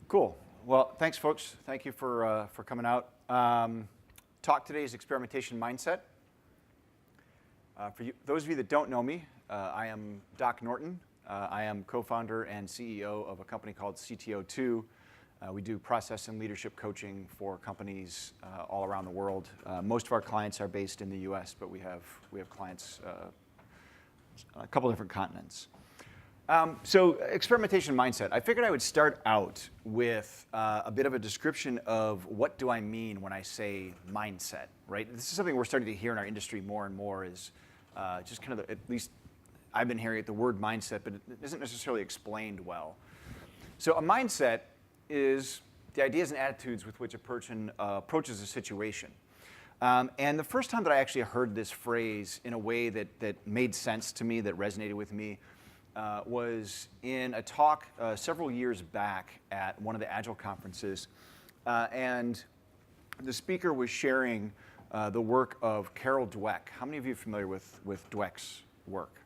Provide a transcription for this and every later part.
Cool. Well, thanks, folks. Thank you for coming out. Talk today is experimentation mindset. Those of you that don't know me, I am Doc Norton. I am co-founder and CEO of a company called CTO2. We do process and leadership coaching for companies all around the world. Most of our clients are based in the US, but we have clients a couple different continents. So experimentation mindset. I figured I would start out with a bit of a description of what do I mean when I say mindset, right? This is something we're starting to hear in our industry more and more is just kind of, at least I've been hearing it, the word mindset, but it isn't necessarily explained well. So a mindset is the ideas and attitudes with which a person approaches a situation. And the first time that I actually heard this phrase in a way that made sense to me, that resonated with me, was in a talk several years back at one of the Agile conferences. And the speaker was sharing the work of Carol Dweck. How many of you are familiar with Dweck's work?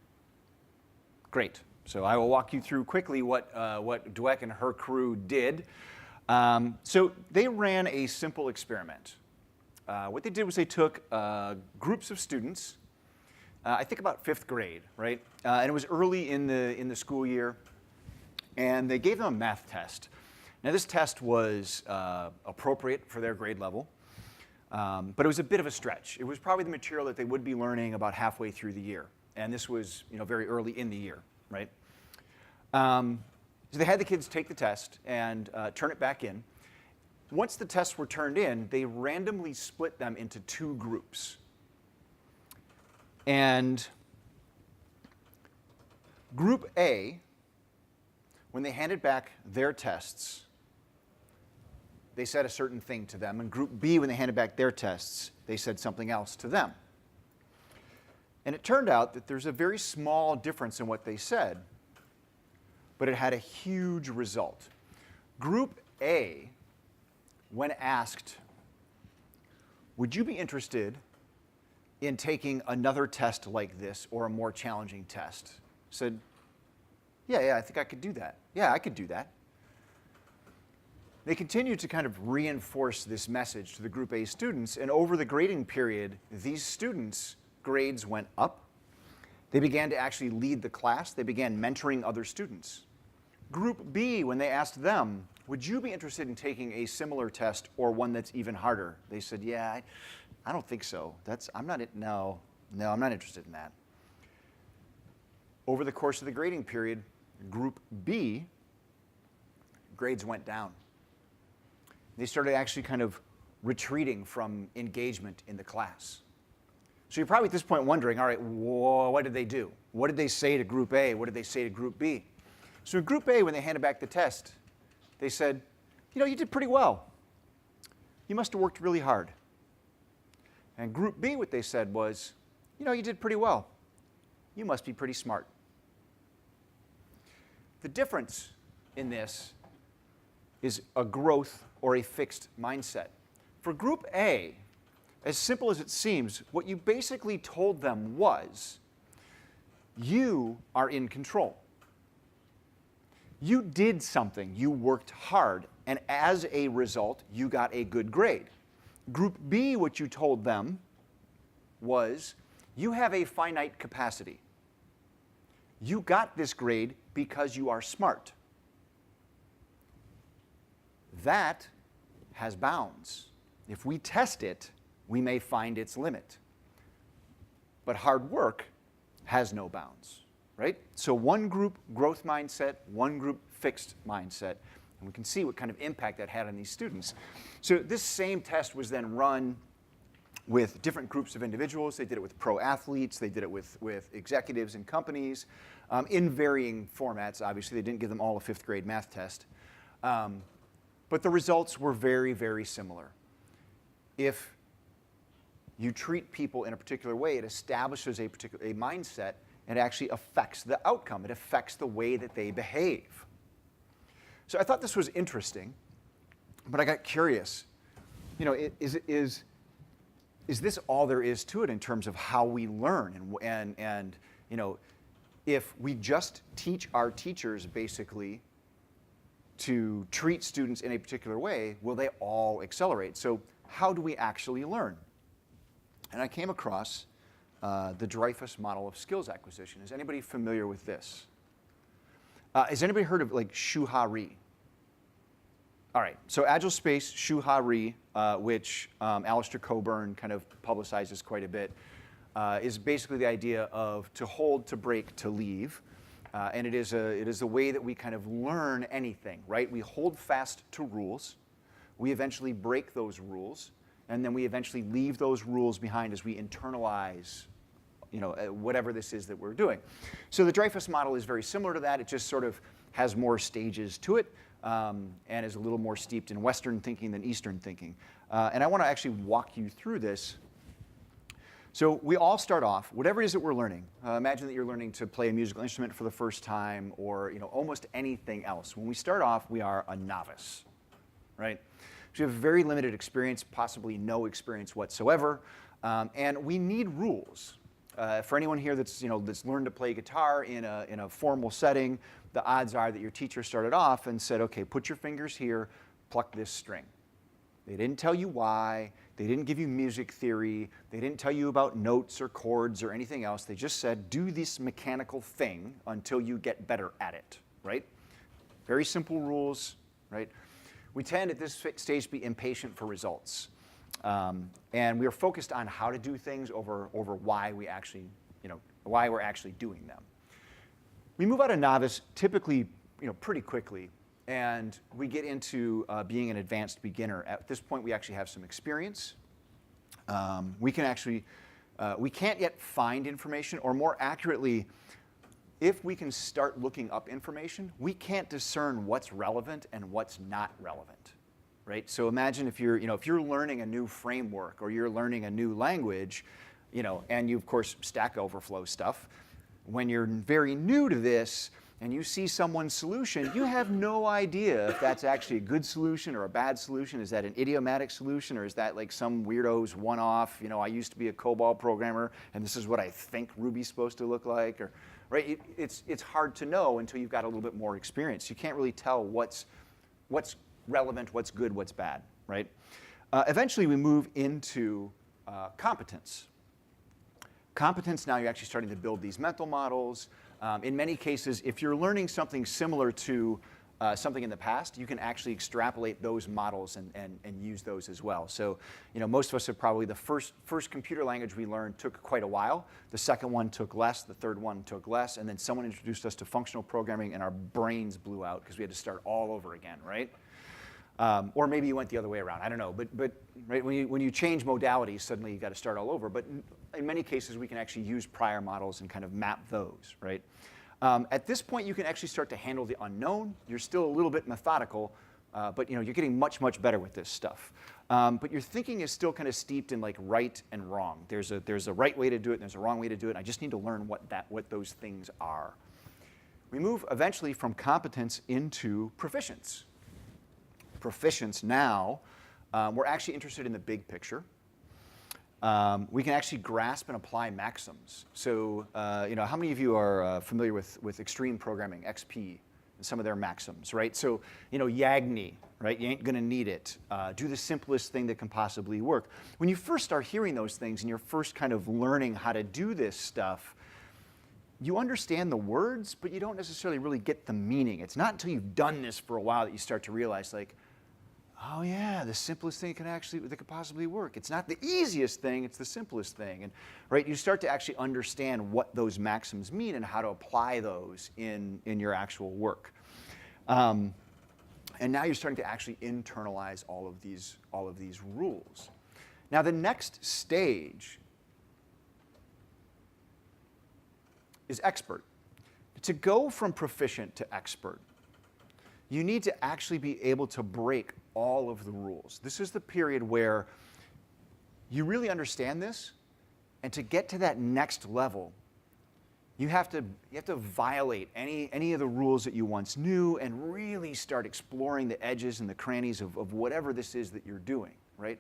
Great. So I will walk you through quickly what Dweck and her crew did. So they ran a simple experiment. What they did was they took groups of students, I think about 5th grade, right? And it was early in the school year, and they gave them a math test. Now this test was appropriate for their grade level, but it was a bit of a stretch. It was probably the material that they would be learning about halfway through the year, and this was very early in the year, right? So they had the kids take the test and turn it back in. Once the tests were turned in, they randomly split them into 2 groups. And Group A, when they handed back their tests, they said a certain thing to them. And Group B, when they handed back their tests, they said something else to them. And it turned out that there's a very small difference in what they said, but it had a huge result. Group A, when asked, would you be interested in taking another test like this or a more challenging test, said, yeah, I think I could do that. Yeah, I could do that. They continued to kind of reinforce this message to the Group A students, and over the grading period, these students' grades went up. They began to actually lead the class. They began mentoring other students. Group B, when they asked them, would you be interested in taking a similar test or one that's even harder? They said, yeah, I don't think so. I'm not interested in that. Over the course of the grading period, Group B, grades went down. They started actually kind of retreating from engagement in the class. So you're probably at this point wondering, all right, what did they do? What did they say to Group A? What did they say to Group B? So in Group A, when they handed back the test, they said, you did pretty well. You must have worked really hard. And Group B, what they said was, you did pretty well. You must be pretty smart. The difference in this is a growth or a fixed mindset. For Group A, as simple as it seems, what you basically told them was, you are in control. You did something, you worked hard, and as a result, you got a good grade. Group B, what you told them was, you have a finite capacity. You got this grade because you are smart. That has bounds. If we test it, we may find its limit. But hard work has no bounds. Right? So one group, growth mindset, one group, fixed mindset. And we can see what kind of impact that had on these students. So this same test was then run with different groups of individuals. They did it with pro athletes. They did it with executives and companies in varying formats. Obviously, they didn't give them all a 5th grade math test. But the results were very, very similar. If you treat people in a particular way, it establishes a mindset. It actually affects the outcome. It affects the way that they behave. So I thought this was interesting, but I got curious. Is this all there is to it in terms of how we learn? And if we just teach our teachers basically to treat students in a particular way, will they all accelerate? So how do we actually learn? And I came across the DREYFUS model of skills acquisition. Is anybody familiar with this? Has anybody heard of like Shuhari? All right, so Agile Space, Shuhari, which Alistair Coburn kind of publicizes quite a bit, is basically the idea of to hold, to break, to leave. And it is a way that we kind of learn anything, right? We hold fast to rules. We eventually break those rules. And then we eventually leave those rules behind as we internalize, whatever this is that we're doing. So the DREYFUS model is very similar to that. It just sort of has more stages to it and is a little more steeped in Western thinking than Eastern thinking. And I want to actually walk you through this. So we all start off, whatever it is that we're learning. Imagine that you're learning to play a musical instrument for the first time or almost anything else. When we start off, we are a novice, right? So we have very limited experience, possibly no experience whatsoever, and we need rules. For anyone here that's learned to play guitar in a formal setting, the odds are that your teacher started off and said, okay, put your fingers here, pluck this string. They didn't tell you why. They didn't give you music theory. They didn't tell you about notes or chords or anything else. They just said, do this mechanical thing until you get better at it, right? Very simple rules, right? We tend at this stage to be impatient for results. And we are focused on how to do things over why we actually, why we're actually doing them. We move out of novice typically, pretty quickly. And we get into being an advanced beginner. At this point, we actually have some experience. We can't yet find information, or more accurately, if we can start looking up information, we can't discern what's relevant and what's not relevant, right? So imagine if you're learning a new framework or you're learning a new language, and you of course Stack Overflow stuff. When you're very new to this, and you see someone's solution, you have no idea if that's actually a good solution or a bad solution. Is that an idiomatic solution, or is that like some weirdo's one-off? I used to be a COBOL programmer, and this is what I think Ruby's supposed to look like. Or, right? It's hard to know until you've got a little bit more experience. You can't really tell what's relevant, what's good, what's bad, right? Eventually, we move into competence. Competence, now you're actually starting to build these mental models. In many cases, if you're learning something similar to something in the past, you can actually extrapolate those models and use those as well. So, most of us have probably, the first computer language we learned took quite a while. The second one took less. The third one took less. And then someone introduced us to functional programming, and our brains blew out because we had to start all over again, right? Or maybe you went the other way around. I don't know. But right, when you change modalities, suddenly you've got to start all over. But in many cases, we can actually use prior models and kind of map those, right? At this point, you can actually start to handle the unknown. You're still a little bit methodical, but you're getting much, much better with this stuff. But your thinking is still kind of steeped in like right and wrong. There's a right way to do it, and there's a wrong way to do it. And I just need to learn what those things are. We move eventually from competence into proficiency. Proficiency now, we're actually interested in the big picture. We can actually grasp and apply maxims. So, how many of you are familiar with extreme programming, XP, and some of their maxims, right? So, YAGNI, right? You ain't gonna need it. Do the simplest thing that can possibly work. When you first start hearing those things and you're first kind of learning how to do this stuff, you understand the words, but you don't necessarily really get the meaning. It's not until you've done this for a while that you start to realize, like, oh yeah, the simplest thing that could possibly work. It's not the easiest thing, it's the simplest thing. And right, you start to actually understand what those maxims mean and how to apply those in your actual work. And now you're starting to actually internalize all of these rules. Now the next stage is expert. To go from proficient to expert, you need to actually be able to break all of the rules. This is the period where you really understand this, and to get to that next level, you have to violate any of the rules that you once knew and really start exploring the edges and the crannies of whatever this is that you're doing, right?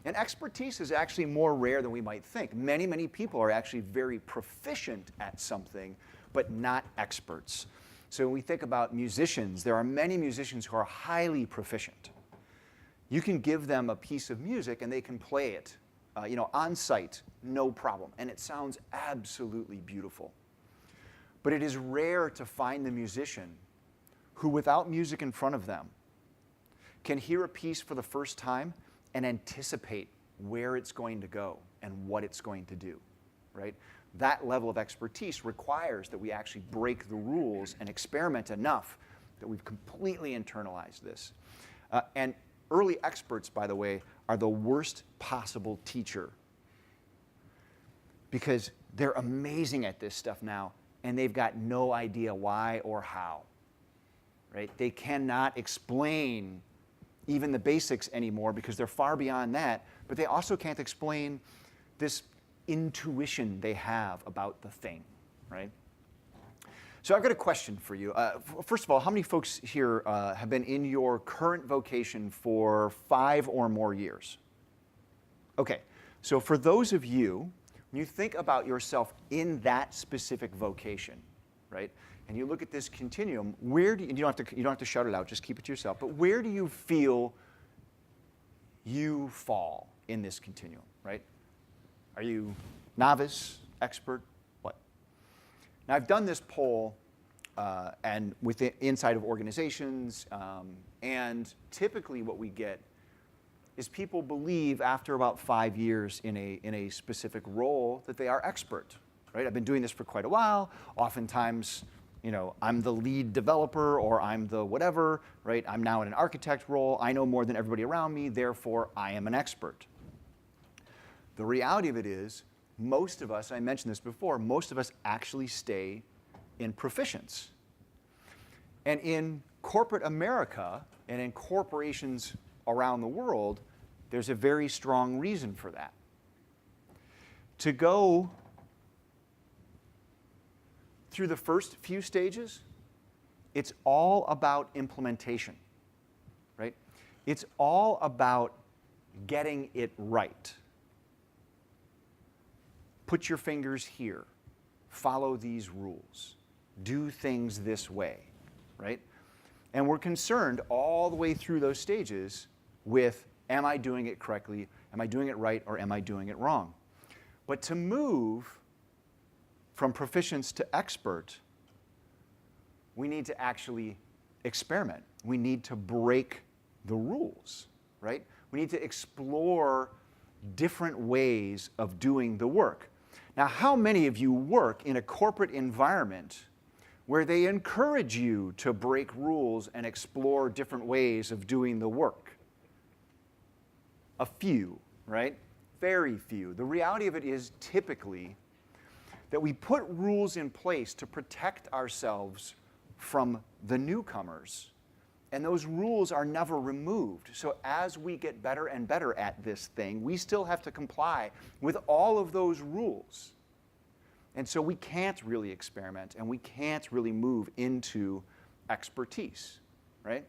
And expertise is actually more rare than we might think. Many, many people are actually very proficient at something, but not experts. So when we think about musicians, there are many musicians who are highly proficient. You can give them a piece of music and they can play it, on site, no problem. And it sounds absolutely beautiful. But it is rare to find the musician who, without music in front of them, can hear a piece for the first time and anticipate where it's going to go and what it's going to do, right? That level of expertise requires that we actually break the rules and experiment enough that we've completely internalized this. And early experts, by the way, are the worst possible teacher because they're amazing at this stuff now and they've got no idea why or how, right? They cannot explain even the basics anymore because they're far beyond that, but they also can't explain this intuition they have about the thing, right? So I've got a question for you. First of all, how many folks here have been in your current vocation for 5 or more years? Okay, so for those of you, when you think about yourself in that specific vocation, right? And you look at this continuum, where do you don't have to shout it out, just keep it to yourself, but where do you feel you fall in this continuum, right? Are you novice, expert, what? Now I've done this poll and inside of organizations, and typically what we get is people believe after about 5 years in a specific role that they are expert, right? I've been doing this for quite a while. Oftentimes, I'm the lead developer or I'm the whatever, right? I'm now in an architect role. I know more than everybody around me, therefore I am an expert. The reality of it is, most of us, I mentioned this before, most of us actually stay in proficients. And in corporate America and in corporations around the world, there's a very strong reason for that. To go through the first few stages, it's all about implementation, right? It's all about getting it right. Put your fingers here. Follow these rules. Do things this way, right? And we're concerned all the way through those stages with, am I doing it correctly? Am I doing it right? Or am I doing it wrong? But to move from proficients to expert, we need to actually experiment. We need to break the rules, right? We need to explore different ways of doing the work. Now, how many of you work in a corporate environment where they encourage you to break rules and explore different ways of doing the work? A few, right? Very few. The reality of it is typically that we put rules in place to protect ourselves from the newcomers, and those rules are never removed. So as we get better and better at this thing, we still have to comply with all of those rules. And so we can't really experiment, and we can't really move into expertise, right?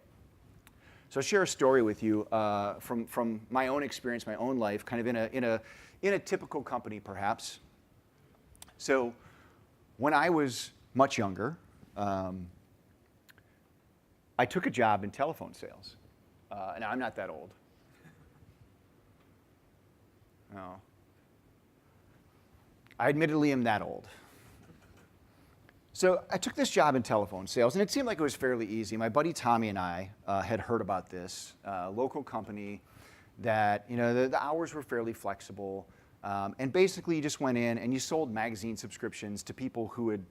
So I'll share a story with you from my own experience, my own life, kind of in a typical company, perhaps. So when I was much younger, I took a job in telephone sales. And I'm not that old. No. I admittedly am that old. So I took this job in telephone sales, and it seemed like it was fairly easy. My buddy Tommy and I had heard about this local company that, the hours were fairly flexible. And basically, you just went in and you sold magazine subscriptions to people who had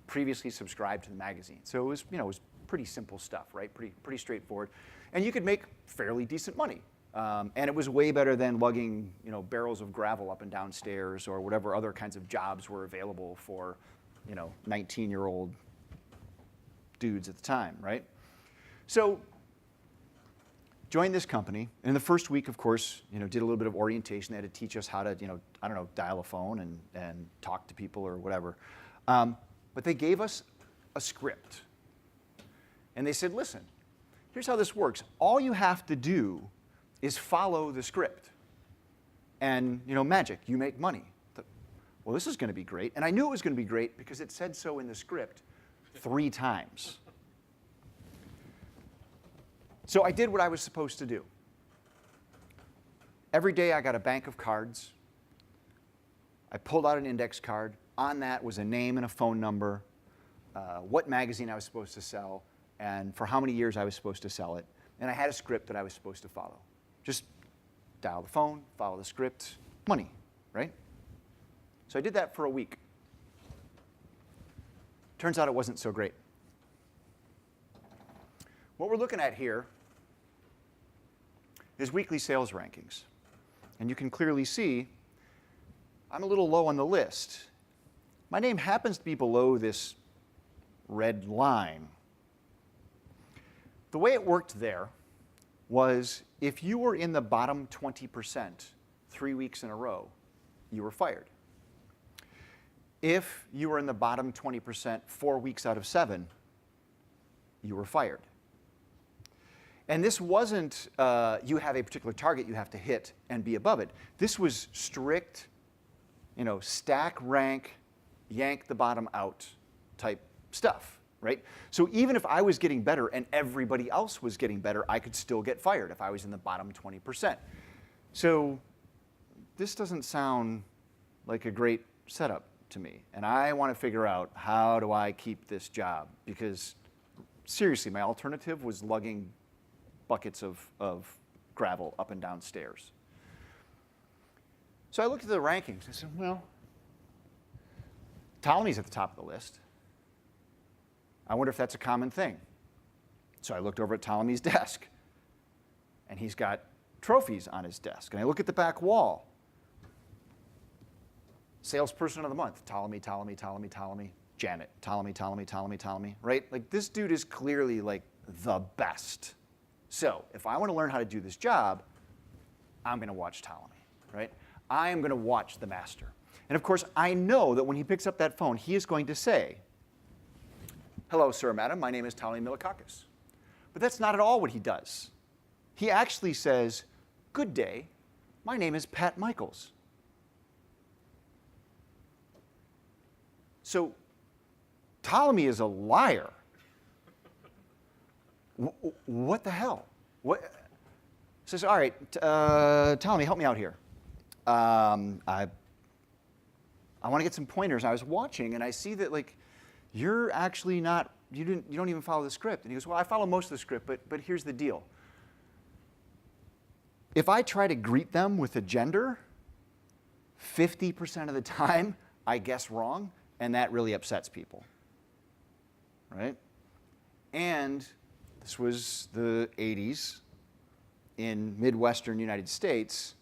previously subscribed to the magazine. So it was pretty simple stuff, right? Pretty straightforward. And you could make fairly decent money. And it was way better than lugging, barrels of gravel up and down stairs or whatever other kinds of jobs were available for, 19-year-old dudes at the time, right? So joined this company. And in the first week, of course, did a little bit of orientation. They had to teach us how to, dial a phone and talk to people or whatever. But they gave us a script. And they said, listen, here's how this works. All you have to do is follow the script. And, magic, you make money. Well, this is going to be great. And I knew it was going to be great because it said so in the script 3 times. So I did what I was supposed to do. Every day I got a bank of cards. I pulled out an index card. On that was a name and a phone number, what magazine I was supposed to sell, and for how many years I was supposed to sell it. And I had a script that I was supposed to follow. Just dial the phone, follow the script, money, right? So I did that for a week. Turns out it wasn't so great. What we're looking at here is weekly sales rankings. And you can clearly see I'm a little low on the list. My name happens to be below this red line. The way it worked there was if you were in the bottom 20% 3 weeks in a row, you were fired. If you were in the bottom 20% 4 weeks out of 7, you were fired. And this wasn't you have a particular target you have to hit and be above it. This was strict, stack rank, yank the bottom out type stuff, right? So even if I was getting better and everybody else was getting better, I could still get fired if I was in the bottom 20%. So this doesn't sound like a great setup to me. And I want to figure out, how do I keep this job? Because seriously, my alternative was lugging buckets of gravel up and down stairs. So I looked at the rankings. I said, well, Ptolemy's at the top of the list. I wonder if that's a common thing. So I looked over at Ptolemy's desk, and he's got trophies on his desk. And I look at the back wall. Salesperson of the month, Ptolemy, Ptolemy, Ptolemy, Ptolemy. Janet, Ptolemy, Ptolemy, Ptolemy, Ptolemy, right? Like, this dude is clearly like the best. So if I want to learn how to do this job, I'm going to watch Ptolemy, right? I am going to watch the master. And of course, I know that when he picks up that phone, he is going to say, hello, sir, madam, my name is Ptolemy Milakakis. But that's not at all what he does. He actually says, good day, my name is Pat Michaels. So Ptolemy is a liar. What the hell? What? Says, all right, Ptolemy, help me out here. I want to get some pointers. I was watching, and I see that, like, you're actually not, you don't even follow the script. And he goes, well, I follow most of the script, but here's the deal. If I try to greet them with a gender, 50% of the time, I guess wrong, and that really upsets people, right? And this was the 80s in Midwestern United States.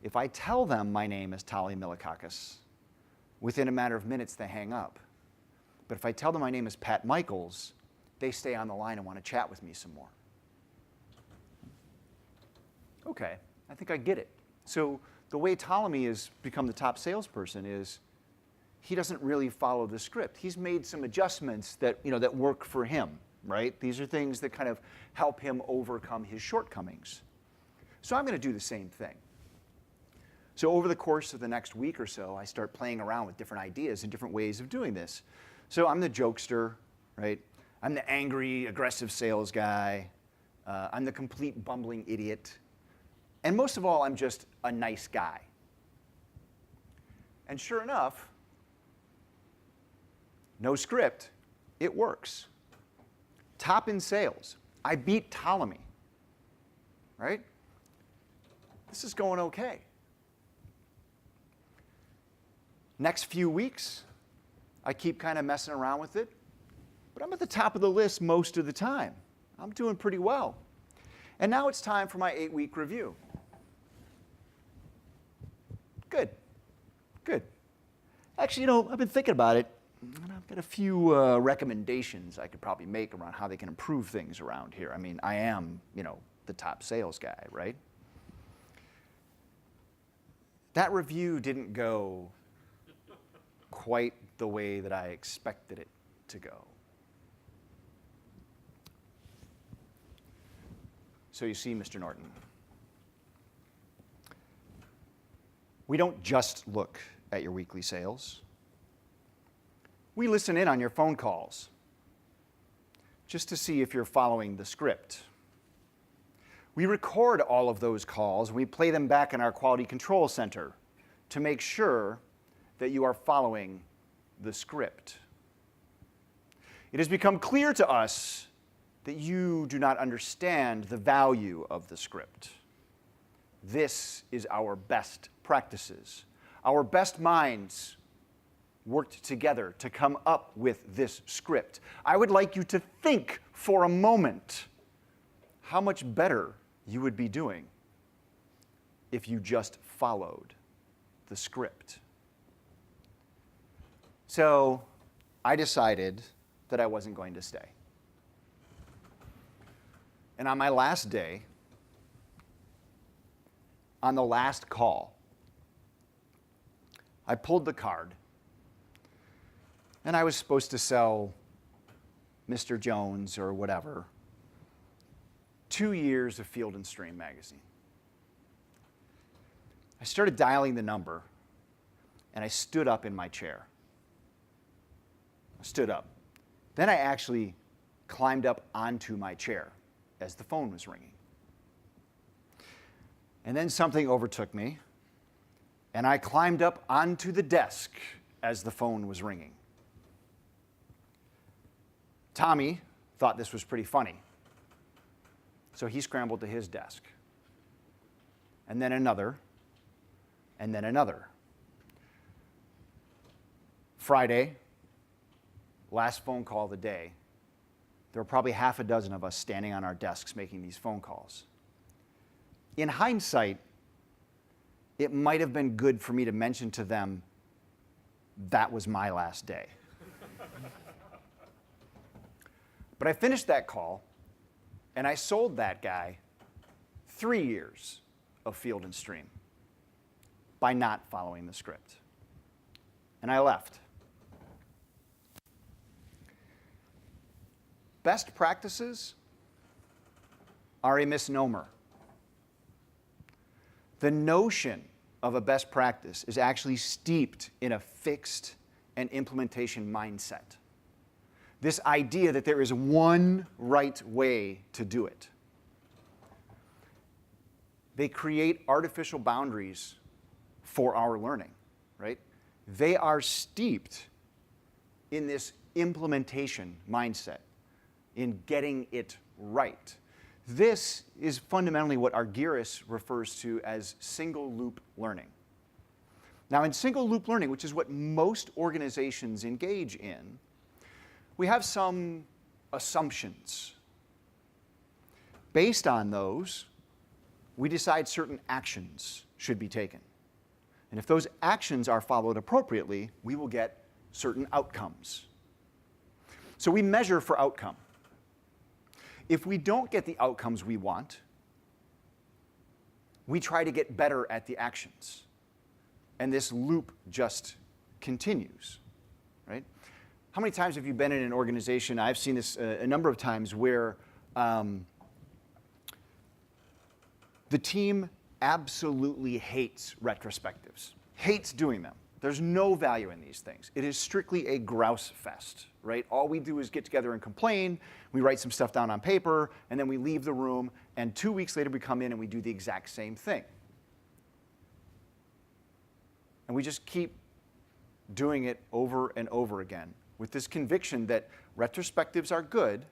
If I tell them my name is Ptolemy Milakakis, within a matter of minutes, they hang up. But if I tell them my name is Pat Michaels, they stay on the line and want to chat with me some more. Okay, I think I get it. So the way Ptolemy has become the top salesperson is he doesn't really follow the script. He's made some adjustments that, that work for him, right? These are things that kind of help him overcome his shortcomings. So I'm going to do the same thing. So over the course of the next week or so, I start playing around with different ideas and different ways of doing this. So I'm the jokester, right? I'm the angry, aggressive sales guy. I'm the complete bumbling idiot. And most of all, I'm just a nice guy. And sure enough, no script, it works. Top in sales. I beat Ptolemy, right? This is going okay. Next few weeks, I keep kind of messing around with it, but I'm at the top of the list most of the time. I'm doing pretty well. And now it's time for my 8-week review. Good, good. Actually, I've been thinking about it, and I've got a few recommendations I could probably make around how they can improve things around here. I mean, I am, the top sales guy, right? That review didn't go quite the way that I expected it to go. So you see, Mr. Norton, we don't just look at your weekly sales. We listen in on your phone calls just to see if you're following the script. We record all of those calls. We play them back in our quality control center to make sure that you are following the script. It has become clear to us that you do not understand the value of the script. This is our best practices. Our best minds worked together to come up with this script. I would like you to think for a moment how much better you would be doing if you just followed the script. So I decided that I wasn't going to stay. And on my last day, on the last call, I pulled the card, and I was supposed to sell Mr. Jones or whatever 2 years of Field and Stream magazine. I started dialing the number, and I stood up in my chair. I stood up. Then I actually climbed up onto my chair as the phone was ringing. And then something overtook me, and I climbed up onto the desk as the phone was ringing. Tommy thought this was pretty funny, so he scrambled to his desk. And then another, and then another. Friday, last phone call of the day, there were probably half a dozen of us standing on our desks making these phone calls. In hindsight, it might have been good for me to mention to them that was my last day. But I finished that call, and I sold that guy 3 years of Field and Stream by not following the script. And I left. Best practices are a misnomer. The notion of a best practice is actually steeped in a fixed and implementation mindset. This idea that there is one right way to do it. They create artificial boundaries for our learning, right? They are steeped in this implementation mindset, in getting it right. This is fundamentally what Argyris refers to as single loop learning. Now, in single loop learning, which is what most organizations engage in, we have some assumptions. Based on those, we decide certain actions should be taken. And if those actions are followed appropriately, we will get certain outcomes. So we measure for outcome. If we don't get the outcomes we want, we try to get better at the actions. And this loop just continues, right? How many times have you been in an organization? I've seen this a number of times where the team absolutely hates retrospectives, hates doing them. There's no value in these things. It is strictly a grouse fest, right? All we do is get together and complain, we write some stuff down on paper, and then we leave the room, and 2 weeks later we come in and we do the exact same thing. And we just keep doing it over and over again with this conviction that retrospectives are good,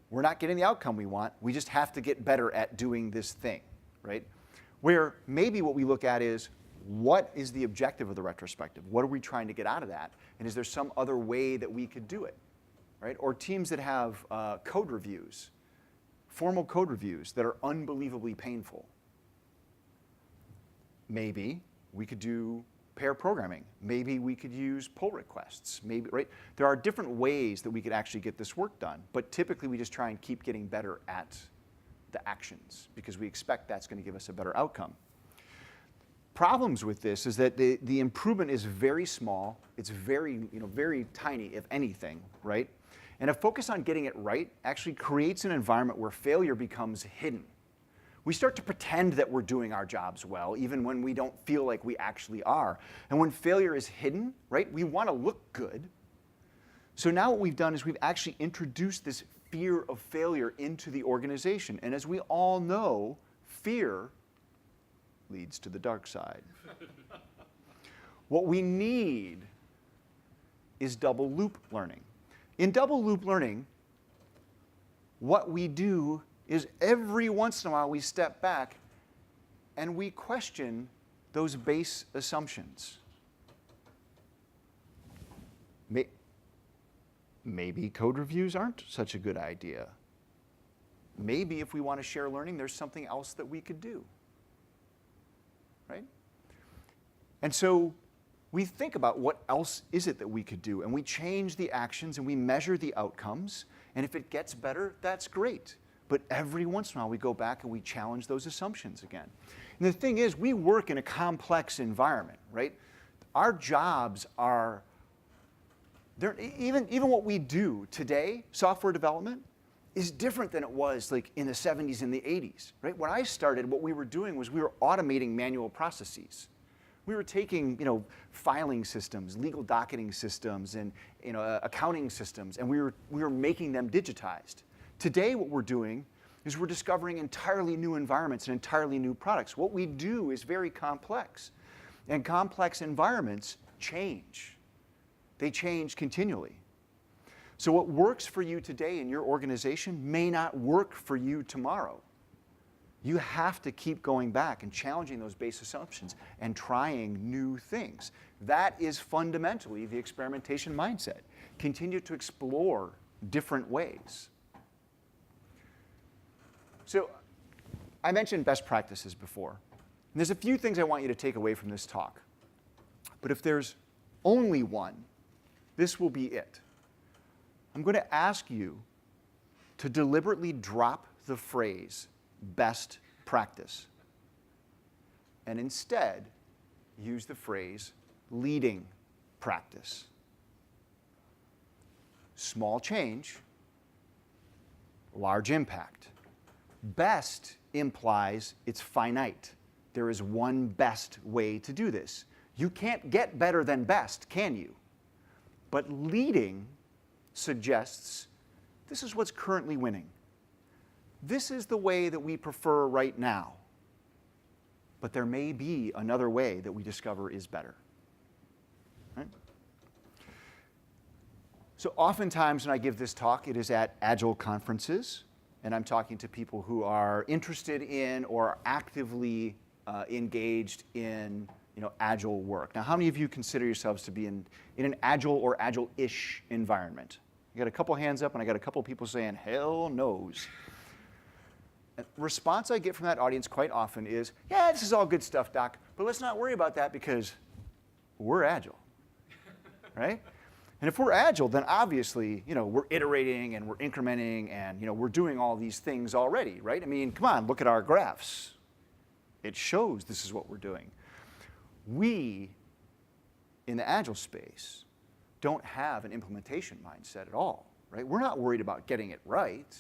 we're not getting the outcome we want, we just have to get better at doing this thing, right? Where maybe what we look at is, what is the objective of the retrospective? What are we trying to get out of that? And is there some other way that we could do it, right? Or teams that have code reviews, formal code reviews that are unbelievably painful. Maybe we could do pair programming. Maybe we could use pull requests. Maybe, right? There are different ways that we could actually get this work done, but typically we just try and keep getting better at the actions because we expect that's going to give us a better outcome. Problems with this is that the improvement is very small. It's very, very tiny, if anything, right? And a focus on getting it right actually creates an environment where failure becomes hidden. We start to pretend that we're doing our jobs well, even when we don't feel like we actually are. And when failure is hidden, right, we want to look good. So now what we've done is we've actually introduced this fear of failure into the organization. And as we all know, fear leads to the dark side. What we need is double loop learning. In double loop learning, what we do is every once in a while we step back and we question those base assumptions. Maybe code reviews aren't such a good idea. Maybe if we want to share learning, there's something else that we could do, right? And so we think about what else is it that we could do, and we change the actions and we measure the outcomes, and if it gets better, that's great. But every once in a while we go back and we challenge those assumptions again. And the thing is, we work in a complex environment, right? Our jobs are, even what we do today, software development, is different than it was like in the 70s and the 80s, right? When I started, what we were doing was we were automating manual processes. We were taking, filing systems, legal docketing systems, and accounting systems, and we were making them digitized. Today, what we're doing is we're discovering entirely new environments and entirely new products. What we do is very complex, and complex environments change. They change continually. So what works for you today in your organization may not work for you tomorrow. You have to keep going back and challenging those base assumptions and trying new things. That is fundamentally the experimentation mindset. Continue to explore different ways. So I mentioned best practices before. And there's a few things I want you to take away from this talk. But if there's only one, this will be it. I'm going to ask you to deliberately drop the phrase best practice and instead use the phrase leading practice. Small change, large impact. Best implies it's finite. There is one best way to do this. You can't get better than best, can you? But leading suggests this is what's currently winning. This is the way that we prefer right now. But there may be another way that we discover is better. Right? So oftentimes when I give this talk, it is at Agile conferences, and I'm talking to people who are interested in or are actively engaged in Agile work. Now, how many of you consider yourselves to be in an Agile or Agile-ish environment? I got a couple hands up, and I got a couple people saying, hell no's. The response I get from that audience quite often is, yeah, this is all good stuff, Doc, but let's not worry about that because we're Agile, right? And if we're Agile, then obviously, we're iterating and we're incrementing and, we're doing all these things already, right? I mean, come on, look at our graphs. It shows this is what we're doing. We, in the Agile space, don't have an implementation mindset at all, right? We're not worried about getting it right,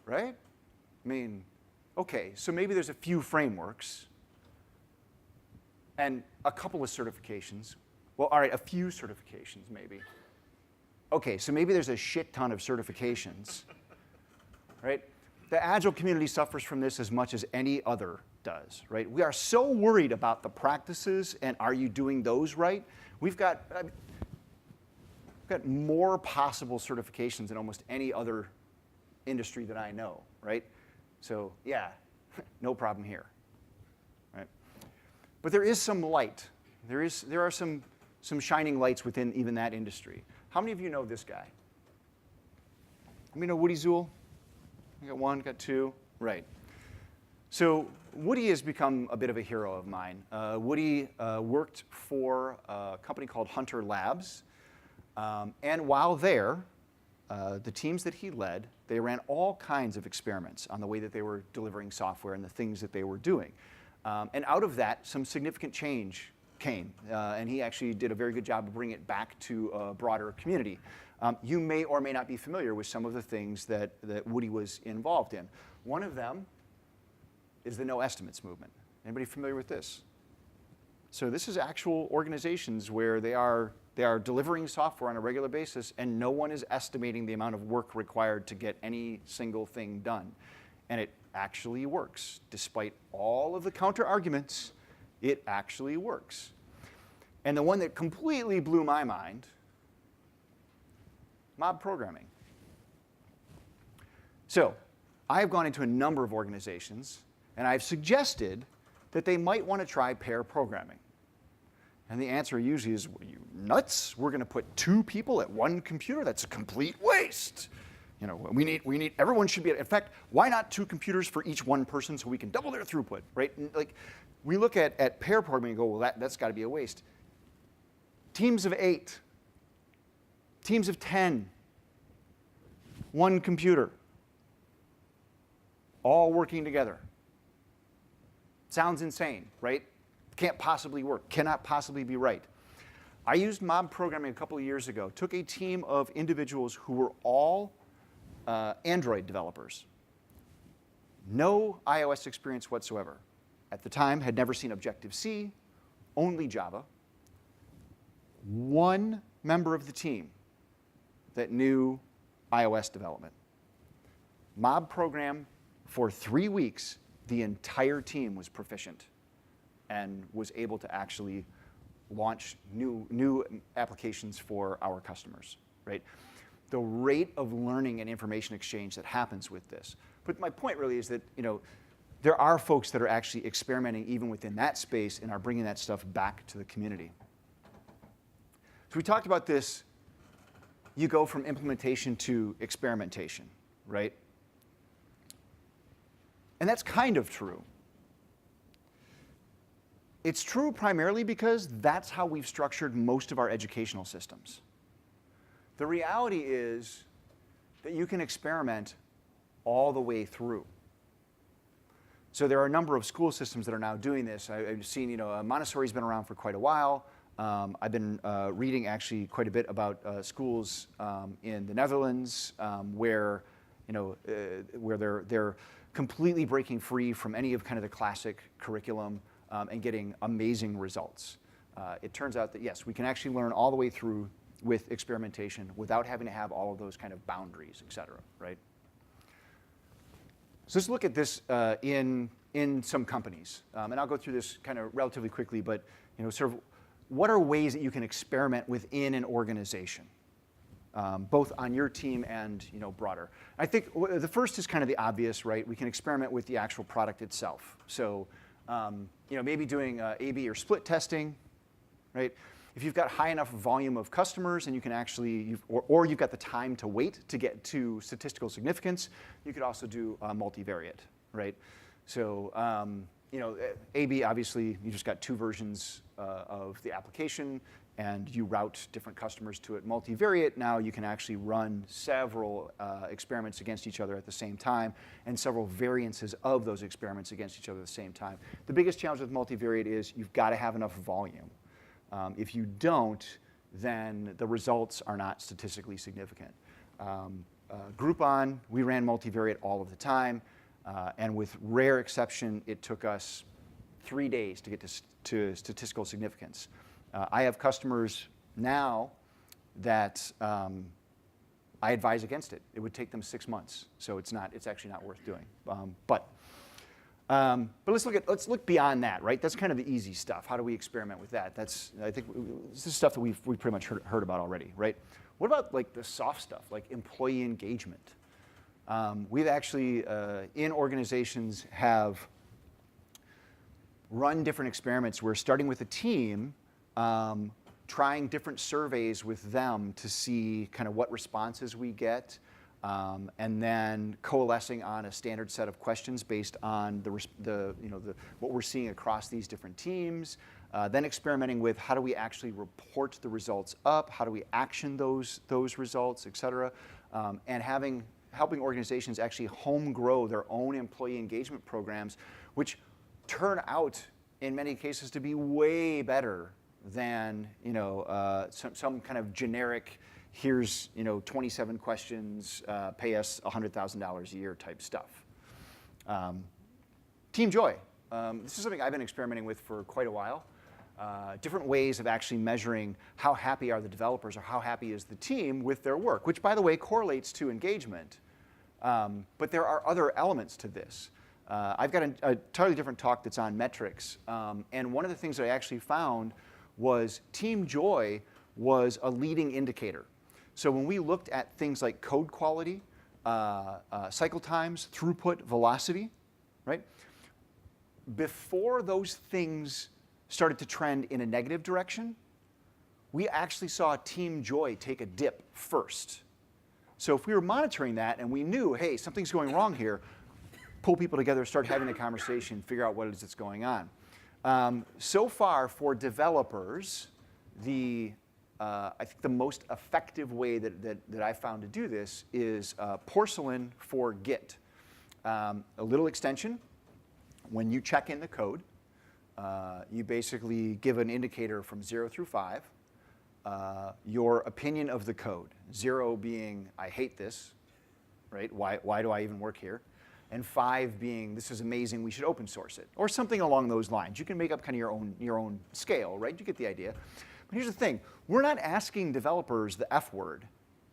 right? I mean, okay, so maybe there's a few frameworks and a couple of certifications. Well, all right, a few certifications maybe. Okay, so maybe there's a shit ton of certifications, right? The Agile community suffers from this as much as any other does, right? We are so worried about the practices and are you doing those right? We've got more possible certifications than almost any other industry that I know, right? So yeah, no problem here, right? But there is some light. There are some shining lights within even that industry. How many of you know this guy? Let me know Woody ZUILL. I got one, got two, right. So Woody has become a bit of a hero of mine. Woody worked for a company called Hunter Labs. And while there, the teams that he led, they ran all kinds of experiments on the way that they were delivering software and the things that they were doing. And out of that, some significant change came. And he actually did a very good job of bringing it back to a broader community. You may or may not be familiar with some of the things that Woody was involved in. One of them is the no estimates movement. Anybody familiar with this? So this is actual organizations where they are delivering software on a regular basis, and no one is estimating the amount of work required to get any single thing done. And it actually works. Despite all of the counter arguments, it actually works. And the one that completely blew my mind, mob programming. So I've gone into a number of organizations, and I've suggested that they might want to try pair programming. And the answer usually is, are you nuts? We're going to put 2 people at 1 computer? That's a complete waste. You know, we need, everyone should be, in fact, why not 2 computers for each 1 person so we can double their throughput, right? And like, we look at pair programming and go, well, that's got to be a waste. Teams of 8, teams of 10, 1 computer, all working together. Sounds insane, right? Can't possibly work, cannot possibly be right. I used mob programming a couple of years ago, took a team of individuals who were all Android developers. No iOS experience whatsoever. At the time, had never seen Objective-C, only Java. 1 member of the team that knew iOS development. Mob program for 3 weeks, the entire team was proficient and was able to actually launch new applications for our customers, right? The rate of learning and information exchange that happens with this. But my point really is that, you know, there are folks that are actually experimenting even within that space and are bringing that stuff back to the community. So we talked about this, you go from implementation to experimentation, right? And that's kind of true. It's true primarily because that's how we've structured most of our educational systems. The reality is that you can experiment all the way through. So there are a number of school systems that are now doing this. I've seen, you know, Montessori's been around for quite a while. I've been reading actually quite a bit about schools in the Netherlands where, you know, where they're completely breaking free from any of kind of the classic curriculum and getting amazing results. It turns out that yes, we can actually learn all the way through with experimentation without having to have all of those kind of boundaries, et cetera, right? So let's look at this in some companies. And I'll go through this kind of relatively quickly, but you know, sort of what are ways that you can experiment within an organization, both on your team and, you know, broader. I think the first is kind of the obvious, right? We can experiment with the actual product itself. So, you know, maybe doing A/B or split testing, right? If you've got high enough volume of customers and you can actually, or you've got the time to wait to get to statistical significance, you could also do multivariate, right? So, you know, A/B, obviously, you just got 2 versions of the application and you route different customers to it. Multivariate, now you can actually run several experiments against each other at the same time and several variances of those experiments against each other at the same time. The biggest challenge with multivariate is you've got to have enough volume. If you don't, then the results are not statistically significant. Groupon, we ran multivariate all of the time, and with rare exception, it took us 3 days to get to statistical significance. I have customers now that I advise against it. It would take them 6 months, so it's actually not worth doing. But let's look beyond that, right? That's kind of the easy stuff. How do we experiment with that? I think this is stuff that we've pretty much heard about already, right? What about like the soft stuff, like employee engagement? We've actually, in organizations, have run different experiments. We're starting with a team, trying different surveys with them to see kind of what responses we get, and then coalescing on a standard set of questions based on what we're seeing across these different teams. Then experimenting with how do we actually report the results up, how do we action those results, et cetera, and helping organizations actually home grow their own employee engagement programs, which turn out in many cases to be way better than, you know, some kind of generic, here's, you know, 27 questions, pay us $100,000 a year type stuff. Team Joy. This is something I've been experimenting with for quite a while. different ways of actually measuring how happy are the developers or how happy is the team with their work, which, by the way, correlates to engagement. But there are other elements to this. I've got a totally different talk that's on metrics. And one of the things that I actually found was team joy was a leading indicator. So when we looked at things like code quality, cycle times, throughput, velocity, right? Before those things started to trend in a negative direction, we actually saw team joy take a dip first. So if we were monitoring that and we knew, hey, something's going wrong here, pull people together, start having a conversation, figure out what it is that's going on. So far for developers, I think the most effective way that I found to do this is Porcelain for Git. A little extension. When you check in the code, you basically give an indicator from 0 through 5, your opinion of the code. 0 being, I hate this, right? Why do I even work here? And 5 being, this is amazing, we should open source it. Or something along those lines. You can make up kind of your own scale, right? You get the idea. But here's the thing, we're not asking developers the F word,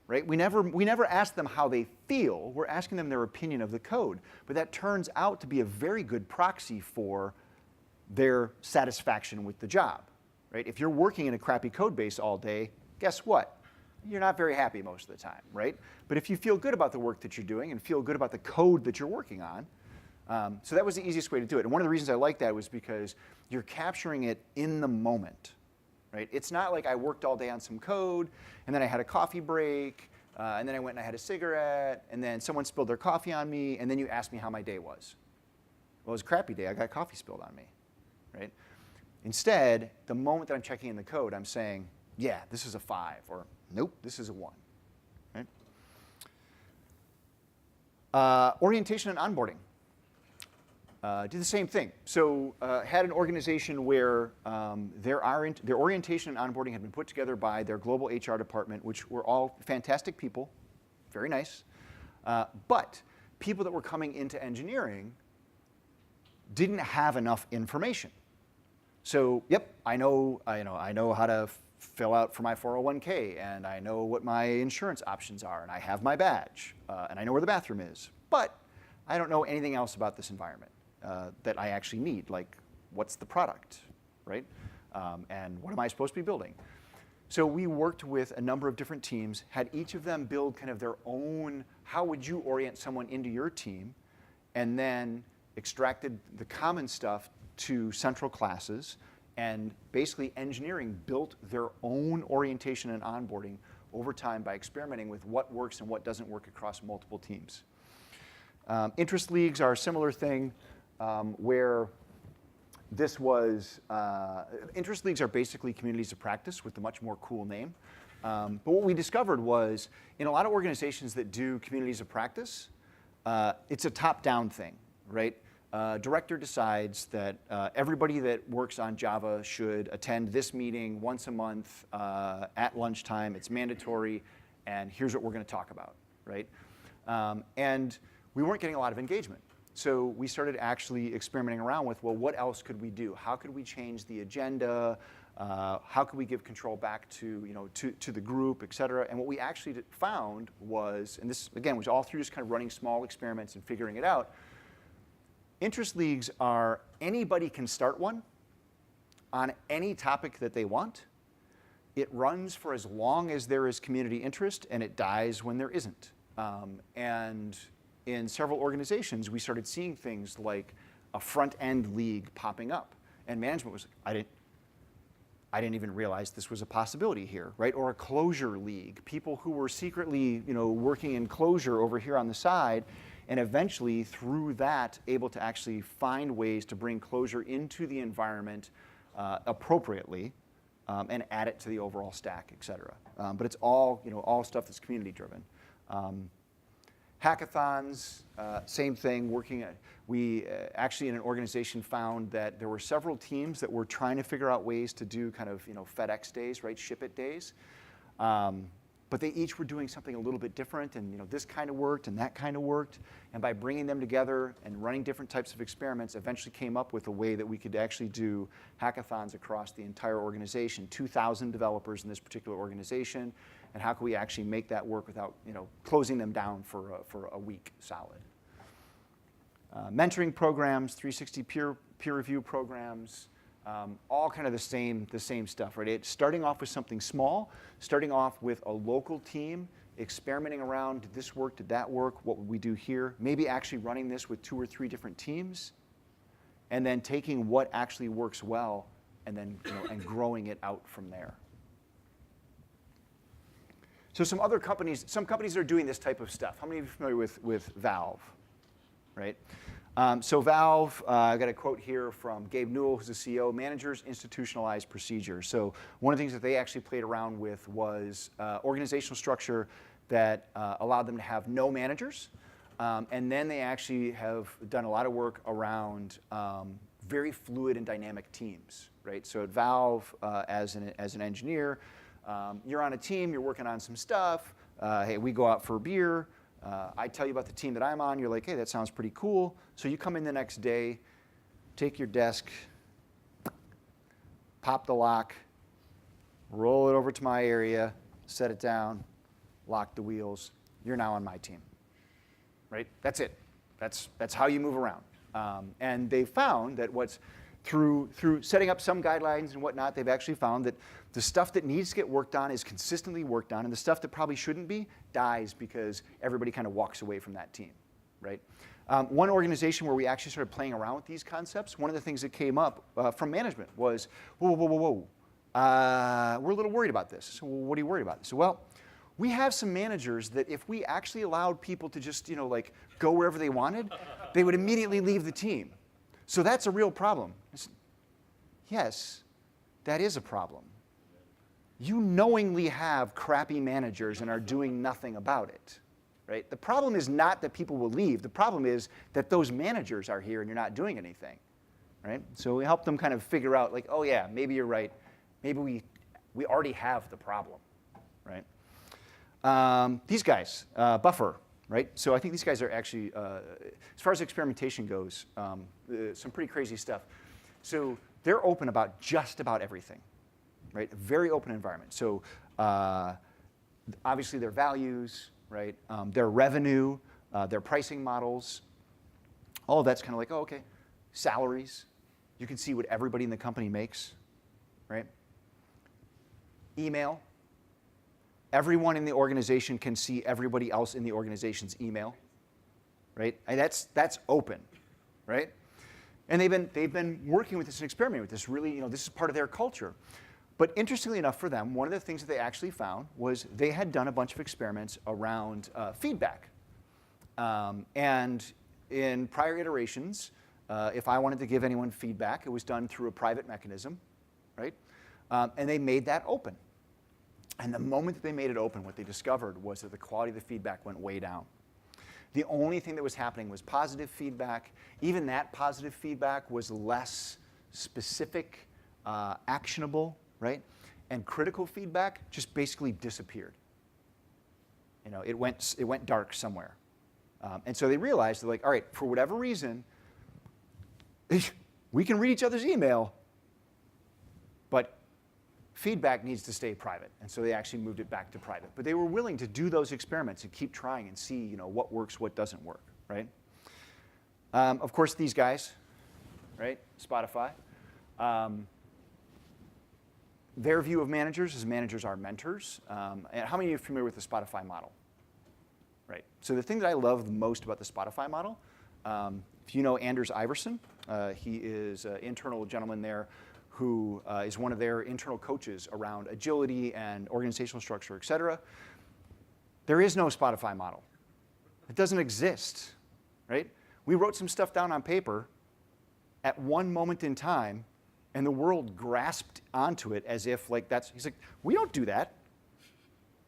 right? We never ask them how they feel, we're asking them their opinion of the code. But that turns out to be a very good proxy for their satisfaction with the job, right? If you're working in a crappy code base all day, guess what? You're not very happy most of the time, right? But if you feel good about the work that you're doing and feel good about the code that you're working on, so that was the easiest way to do it. And one of the reasons I like that was because you're capturing it in the moment, right? It's not like I worked all day on some code, and then I had a coffee break, and then I went and I had a cigarette, and then someone spilled their coffee on me, and then you asked me how my day was. Well, it was a crappy day. I got coffee spilled on me, right? Instead, the moment that I'm checking in the code, I'm saying, yeah, this is a 5, or nope, this is a 1, right? Orientation and onboarding. Did the same thing. So had an organization where their orientation and onboarding had been put together by their global HR department, which were all fantastic people, very nice. But people that were coming into engineering didn't have enough information. So, yep, I know how to fill out for my 401k, and I know what my insurance options are, and I have my badge, and I know where the bathroom is. But I don't know anything else about this environment that I actually need, like what's the product, right? And what am I supposed to be building? So we worked with a number of different teams, had each of them build kind of their own, how would you orient someone into your team, and then extracted the common stuff to central classes, and basically engineering built their own orientation and onboarding over time by experimenting with what works and what doesn't work across multiple teams. Interest leagues are a similar thing where this was, interest leagues are basically communities of practice with a much more cool name. But what we discovered was in a lot of organizations that do communities of practice, it's a top-down thing, right? Director decides that everybody that works on Java should attend this meeting once a month at lunchtime. It's mandatory, and here's what we're going to talk about, right? And we weren't getting a lot of engagement. So we started actually experimenting around with, well, what else could we do? How could we change the agenda? How could we give control back to, to the group, et cetera? And what we actually found was, and this, again, was all through just kind of running small experiments and figuring it out, interest leagues are anybody can start one on any topic that they want. It runs for as long as there is community interest, and it dies when there isn't. And in several organizations, we started seeing things like a front-end league popping up. And management was, I didn't even realize this was a possibility here, right? Or a closure league, people who were secretly, working in closure over here on the side, and eventually, through that, able to actually find ways to bring closure into the environment appropriately and add it to the overall stack, et cetera. But it's all, all stuff that's community-driven. Hackathons, same thing, we actually in an organization found that there were several teams that were trying to figure out ways to do kind of, FedEx days, right, ship it days. But but they each were doing something a little bit different, and this kind of worked and that kind of worked. And by bringing them together and running different types of experiments, eventually came up with a way that we could actually do hackathons across the entire organization, 2,000 developers in this particular organization, and how can we actually make that work without closing them down for a week solid. Mentoring programs, 360 peer review programs, all kind of the same stuff, right? It's starting off with something small, starting off with a local team, experimenting around, did this work, did that work, what would we do here? Maybe actually running this with 2 or 3 different teams, and then taking what actually works well and then and growing it out from there. So some companies are doing this type of stuff. How many of you are familiar with Valve, right? So Valve, I got a quote here from Gabe Newell, who's the CEO, managers institutionalized procedures. So one of the things that they actually played around with was organizational structure that allowed them to have no managers. And then they actually have done a lot of work around very fluid and dynamic teams, right? So at Valve, as an engineer, you're on a team, you're working on some stuff. Hey, we go out for a beer. I tell you about the team that I'm on. You're like, hey, that sounds pretty cool. So you come in the next day, take your desk, pop the lock, roll it over to my area, set it down, lock the wheels. You're now on my team, right? That's it. That's how you move around. And they found that through setting up some guidelines and whatnot, they've actually found that the stuff that needs to get worked on is consistently worked on, and the stuff that probably shouldn't be dies because everybody kind of walks away from that team, right? One organization where we actually started playing around with these concepts, one of the things that came up from management was, whoa, we're a little worried about this. So what are you worried about? So, well, we have some managers that if we actually allowed people to just, go wherever they wanted, they would immediately leave the team. So that's a real problem. I said, yes, that is a problem. You knowingly have crappy managers and are doing nothing about it, right? The problem is not that people will leave. The problem is that those managers are here and you're not doing anything, right? So we help them kind of figure out, like, oh yeah, maybe you're right. Maybe we already have the problem, right? These guys, Buffer, right? So I think these guys are actually, as far as experimentation goes, some pretty crazy stuff. So they're open about just about everything, right? A very open environment. So obviously their values, right? Their revenue, their pricing models, all of that's kind of like, oh, okay. Salaries, you can see what everybody in the company makes, right? Email. Everyone in the organization can see everybody else in the organization's email, right? And that's open, right? And they've been working with this and experimenting with this. Really, this is part of their culture. But interestingly enough for them, one of the things that they actually found was they had done a bunch of experiments around feedback. And in prior iterations, if I wanted to give anyone feedback, it was done through a private mechanism, right? And they made that open. And the moment that they made it open, what they discovered was that the quality of the feedback went way down. The only thing that was happening was positive feedback. Even that positive feedback was less specific, actionable, right? And critical feedback just basically disappeared. It went dark somewhere. And so they realized, they're like, all right, for whatever reason, we can read each other's email, but feedback needs to stay private, and so they actually moved it back to private. But they were willing to do those experiments and keep trying and see, what works, what doesn't work, right? Of course, these guys, right? Spotify. Their view of managers is managers are mentors. And how many of you are familiar with the Spotify model? Right. So the thing that I love the most about the Spotify model, if you know Anders Iverson, he is an internal gentleman there who is one of their internal coaches around agility and organizational structure, et cetera. There is no Spotify model. It doesn't exist, right? We wrote some stuff down on paper at one moment in time, and the world grasped onto it as if he's like, we don't do that.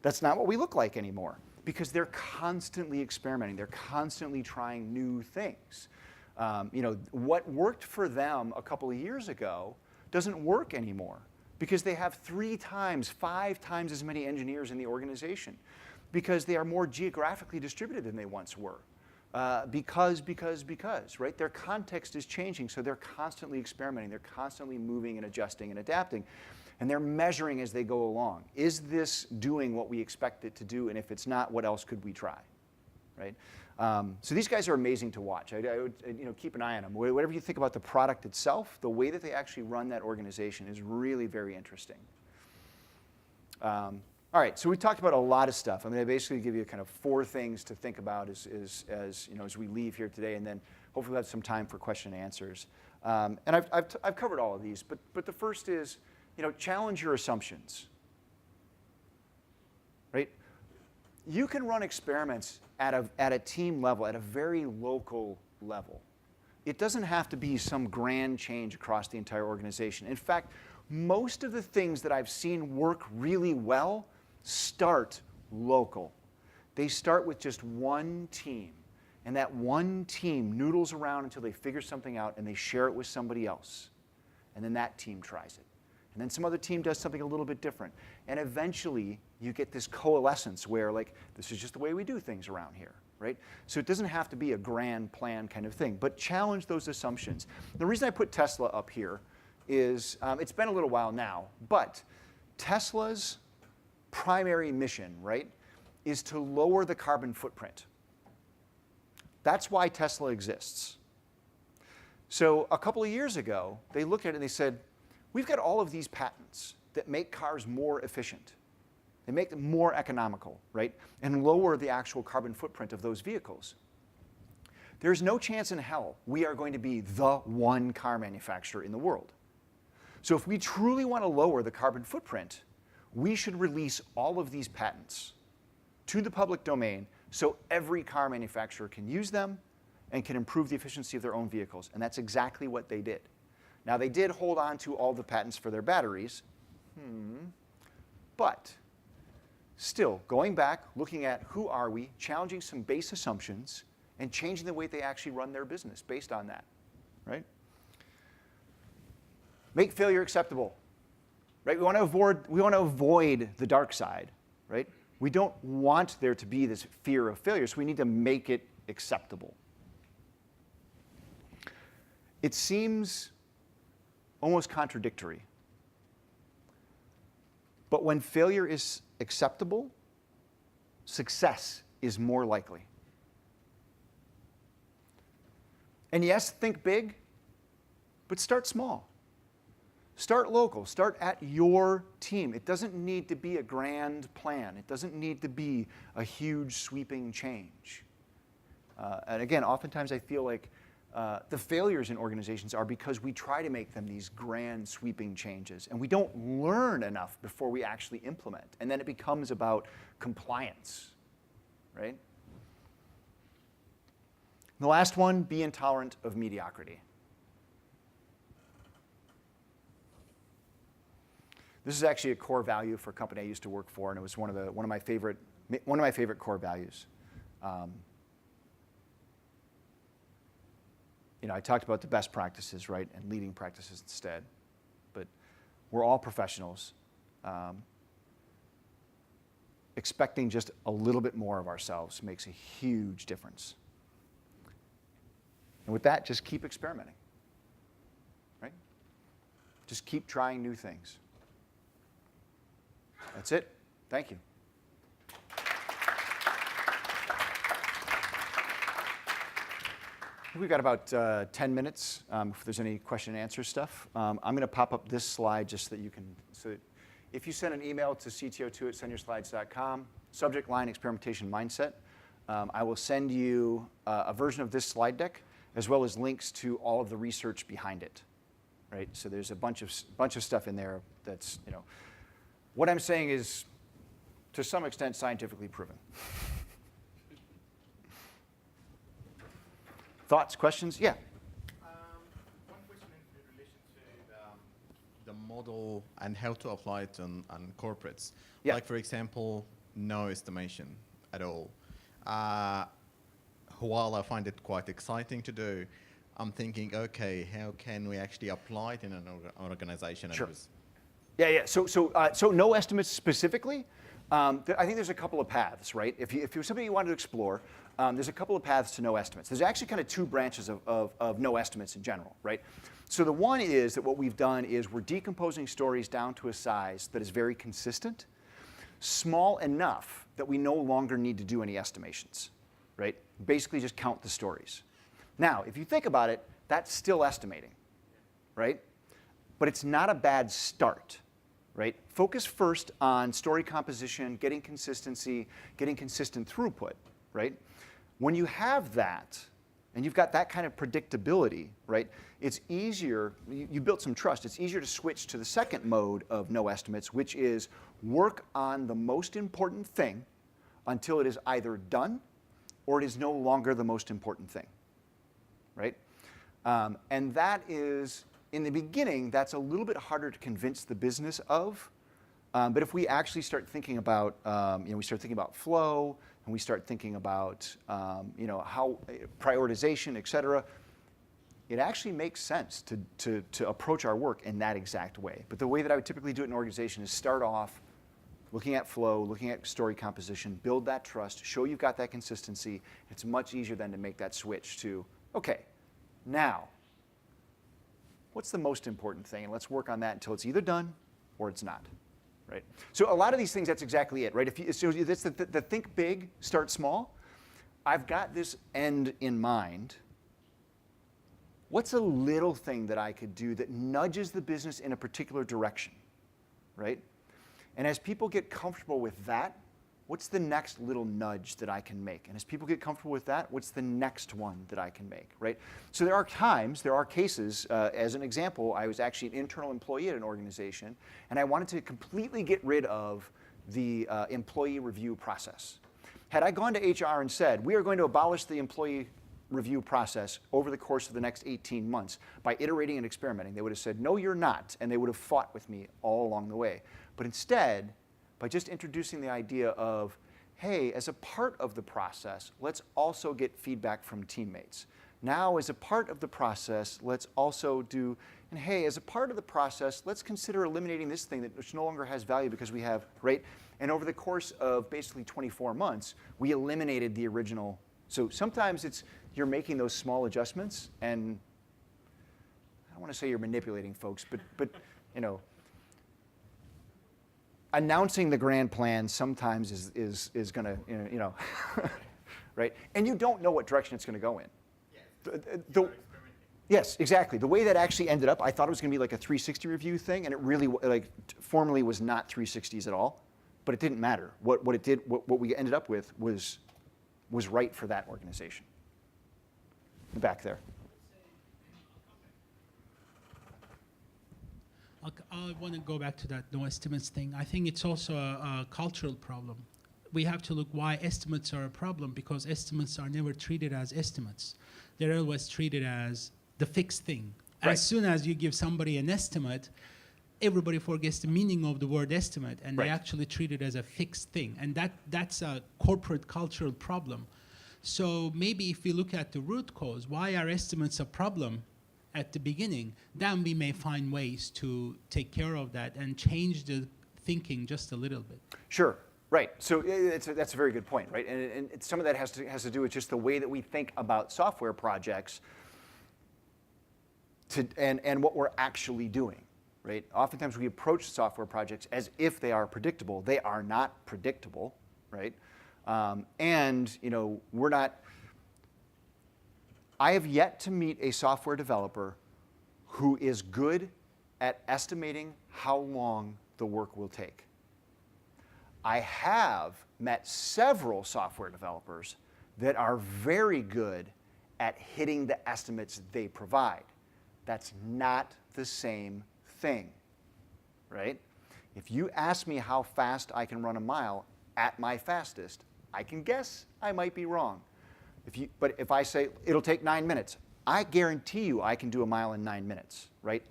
That's not what we look like anymore. Because they're constantly experimenting. They're constantly trying new things. What worked for them a couple of years ago doesn't work anymore because they have 3 times, 5 times as many engineers in the organization, because they are more geographically distributed than they once were. Because, right? Their context is changing, so they're constantly experimenting. They're constantly moving and adjusting and adapting. And they're measuring as they go along. Is this doing what we expect it to do? And if it's not, what else could we try, right? So these guys are amazing to watch. I would keep an eye on them. Whatever you think about the product itself, the way that they actually run that organization is really very interesting. All right, so we talked about a lot of stuff. I'm going to basically give you kind of 4 things to think about as we leave here today, and then hopefully we'll have some time for question and answers. And I've covered all of these, but the first is, challenge your assumptions, right? You can run experiments at a team level, at a very local level. It doesn't have to be some grand change across the entire organization. In fact, most of the things that I've seen work really well start local. They start with just one team, and that one team noodles around until they figure something out and they share it with somebody else. And then that team tries it. And then some other team does something a little bit different. And eventually, you get this coalescence where, like, this is just the way we do things around here, right? So it doesn't have to be a grand plan kind of thing, but challenge those assumptions. The reason I put Tesla up here is, it's been a little while now, but Tesla's primary mission, right, is to lower the carbon footprint. That's why Tesla exists. So a couple of years ago, they looked at it and they said, we've got all of these patents that make cars more efficient. They make them more economical, right, and lower the actual carbon footprint of those vehicles. There's no chance in hell we are going to be the one car manufacturer in the world. So if we truly want to lower the carbon footprint, we should release all of these patents to the public domain so every car manufacturer can use them and can improve the efficiency of their own vehicles. And that's exactly what they did. Now, they did hold on to all the patents for their batteries, but still, going back, looking at who are we, challenging some base assumptions, and changing the way they actually run their business based on that, right? Make failure acceptable, right? We want to avoid the dark side, right? We don't want there to be this fear of failure, so we need to make it acceptable. It seems almost contradictory, but when failure is acceptable, success is more likely. And yes, think big, but start small. Start local. Start at your team. It doesn't need to be a grand plan. It doesn't need to be a huge sweeping change. And again, oftentimes I feel like the failures in organizations are because we try to make them these grand sweeping changes, and we don't learn enough before we actually implement. And then it becomes about compliance, right? The last one, be intolerant of mediocrity. This is actually a core value for a company I used to work for, and it was one of my favorite core values. I talked about the best practices, right, and leading practices instead. But we're all professionals. Expecting just a little bit more of ourselves makes a huge difference. And with that, just keep experimenting, right? Just keep trying new things. That's it. Thank you. We've got about 10 minutes if there's any question and answer stuff. I'm going to pop up this slide just so that you can, so that if you send an email to cto2@sendyourslides.com, subject line experimentation mindset, I will send you a version of this slide deck as well as links to all of the research behind it, right? So there's a bunch of stuff in there that's, what I'm saying is to some extent scientifically proven. Thoughts, questions? Yeah. One question in relation to the model and how to apply it on corporates. Yeah. Like, for example, no estimation at all. While I find it quite exciting to do, I'm thinking, okay, how can we actually apply it in an organization? Sure. Yeah. So no estimates specifically. I think there's a couple of paths, right? If you're somebody you wanted to explore, there's a couple of paths to no estimates. There's actually kind of two branches of no estimates in general, right? So the one is that what we've done is we're decomposing stories down to a size that is very consistent, small enough that we no longer need to do any estimations, right? Basically just count the stories. Now, if you think about it, that's still estimating, right? But it's not a bad start, right? Focus first on story composition, getting consistency, getting consistent throughput, right? When you have that, and you've got that kind of predictability, right, it's easier, you built some trust, it's easier to switch to the second mode of no estimates, which is work on the most important thing until it is either done or it is no longer the most important thing, right? And that is, in the beginning, that's a little bit harder to convince the business of. But if we actually start thinking about, we start thinking about flow, and we start thinking about, how prioritization, et cetera, it actually makes sense to approach our work in that exact way. But the way that I would typically do it in an organization is start off looking at flow, looking at story composition, build that trust, show you've got that consistency. It's much easier then to make that switch to, okay, now, what's the most important thing? And let's work on that until it's either done or it's not, right? So a lot of these things, that's exactly it, right? So that's the think big, start small. I've got this end in mind. What's a little thing that I could do that nudges the business in a particular direction, right? And as people get comfortable with that, what's the next little nudge that I can make? And as people get comfortable with that, what's the next one that I can make, right? So there are cases, as an example, I was actually an internal employee at an organization, and I wanted to completely get rid of the employee review process. Had I gone to HR and said, we are going to abolish the employee review process over the course of the next 18 months by iterating and experimenting, they would have said, no, you're not, and they would have fought with me all along the way. But instead, by just introducing the idea of, hey, as a part of the process, let's also get feedback from teammates. Now, as a part of the process, let's also do, and hey, as a part of the process, let's consider eliminating this thing which no longer has value because we have, right? And over the course of basically 24 months, we eliminated the original. So sometimes you're making those small adjustments, and I don't want to say you're manipulating folks, but announcing the grand plan sometimes is going to, right? And you don't know what direction it's going to go in. Yes, exactly. The way that actually ended up, I thought it was going to be like a 360 review thing, and it really, formally was not 360s at all. But it didn't matter. What we ended up with was right for that organization. Back there. I want to go back to that no estimates thing. I think it's also a cultural problem. We have to look why estimates are a problem, because estimates are never treated as estimates. They're always treated as the fixed thing. Right. As soon as you give somebody an estimate, everybody forgets the meaning of the word estimate, and they actually treat it as a fixed thing. And that's a corporate cultural problem. So maybe if we look at the root cause, why are estimates a problem at the beginning, then we may find ways to take care of that and change the thinking just a little bit. Sure, right. So that's a very good point, right? And some of that has to do with just the way that we think about software projects and what we're actually doing, right? Oftentimes we approach software projects as if they are predictable. They are not predictable, right? We're not. I have yet to meet a software developer who is good at estimating how long the work will take. I have met several software developers that are very good at hitting the estimates they provide. That's not the same thing, right? If you ask me how fast I can run a mile at my fastest, I can guess I might be wrong. But if I say it'll take 9 minutes, I guarantee you I can do a mile in 9 minutes, right?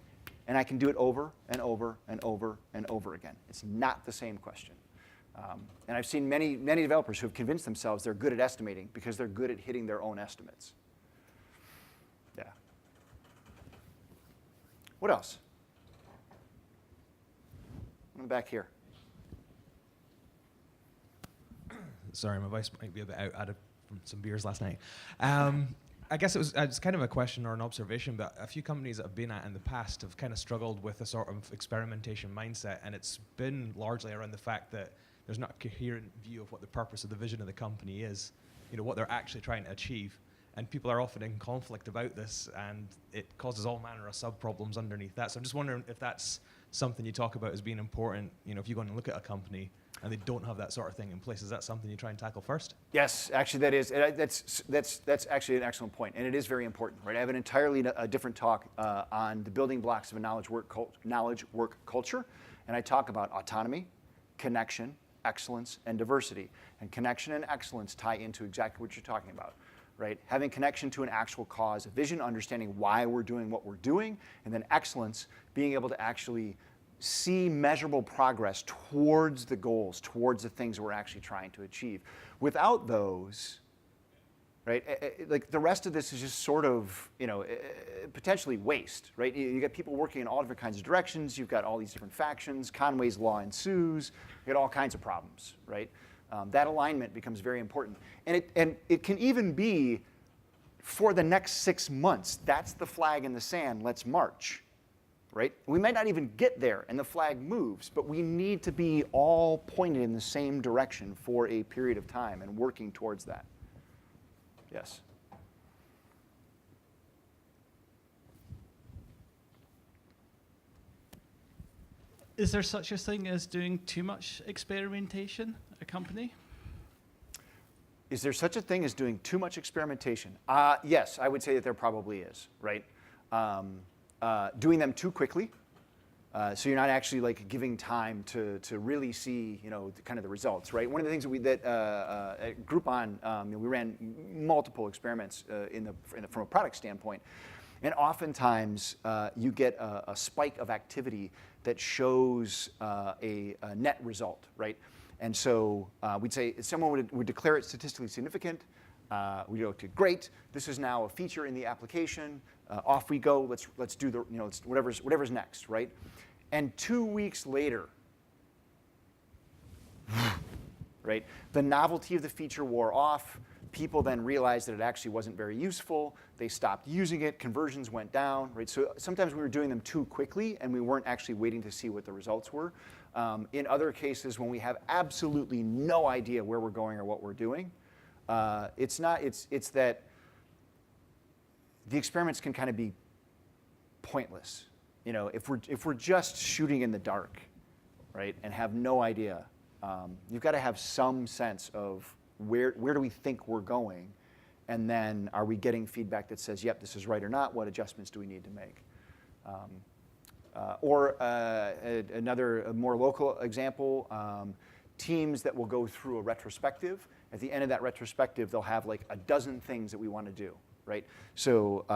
And I can do it over and over and over and over again. It's not the same question. And I've seen many developers who have convinced themselves they're good at estimating because they're good at hitting their own estimates. Yeah. What else? I'm back here. Sorry, my voice might be a bit out of from some beers last night. I guess it's kind of a question or an observation, but a few companies that I've been at in the past have kind of struggled with a sort of experimentation mindset, and it's been largely around the fact that there's not a coherent view of what the purpose of the vision of the company is, what they're actually trying to achieve. And people are often in conflict about this, and it causes all manner of sub-problems underneath that. So I'm just wondering if that's something you talk about as being important. If you go and look at a company and they don't have that sort of thing in place, is that something you try and tackle first? Yes, actually that is. That's actually an excellent point, and it is very important, right? I have an entirely different talk on the building blocks of a knowledge work culture, and I talk about autonomy, connection, excellence, and diversity. And connection and excellence tie into exactly what you're talking about, right? Having connection to an actual cause, a vision, understanding why we're doing what we're doing, and then excellence, being able to actually see measurable progress towards the goals, towards the things we're actually trying to achieve. Without those, right, like the rest of this is just sort of, potentially waste, right? You got people working in all different kinds of directions. You've got all these different factions. Conway's Law ensues. You got all kinds of problems, right? That alignment becomes very important. And it can even be for the next 6 months. That's the flag in the sand. Let's march. Right? We might not even get there and the flag moves, but we need to be all pointed in the same direction for a period of time and working towards that. Yes? Is there such a thing as doing too much experimentation at a company? Is there such a thing as doing too much experimentation? Yes, I would say that there probably is, right? Doing them too quickly, so you're not actually like giving time to really see kind of the results, right? One of the things that at Groupon we ran multiple experiments from a product standpoint, and oftentimes you get a spike of activity that shows a net result, right? And so we'd say someone would declare it statistically significant. We go, okay, great. This is now a feature in the application. Off we go. Let's do the whatever's next, right? And 2 weeks later, right, the novelty of the feature wore off. People then realized that it actually wasn't very useful. They stopped using it. Conversions went down, right? So sometimes we were doing them too quickly, and we weren't actually waiting to see what the results were. In other cases, when we have absolutely no idea where we're going or what we're doing, it's that the experiments can kind of be pointless. If we're just shooting in the dark, right, and have no idea, you've got to have some sense of where do we think we're going, and then are we getting feedback that says, yep, this is right or not? What adjustments do we need to make? Another more local example, teams that will go through a retrospective. At the end of that retrospective, they'll have like a dozen things that we want to do, right? So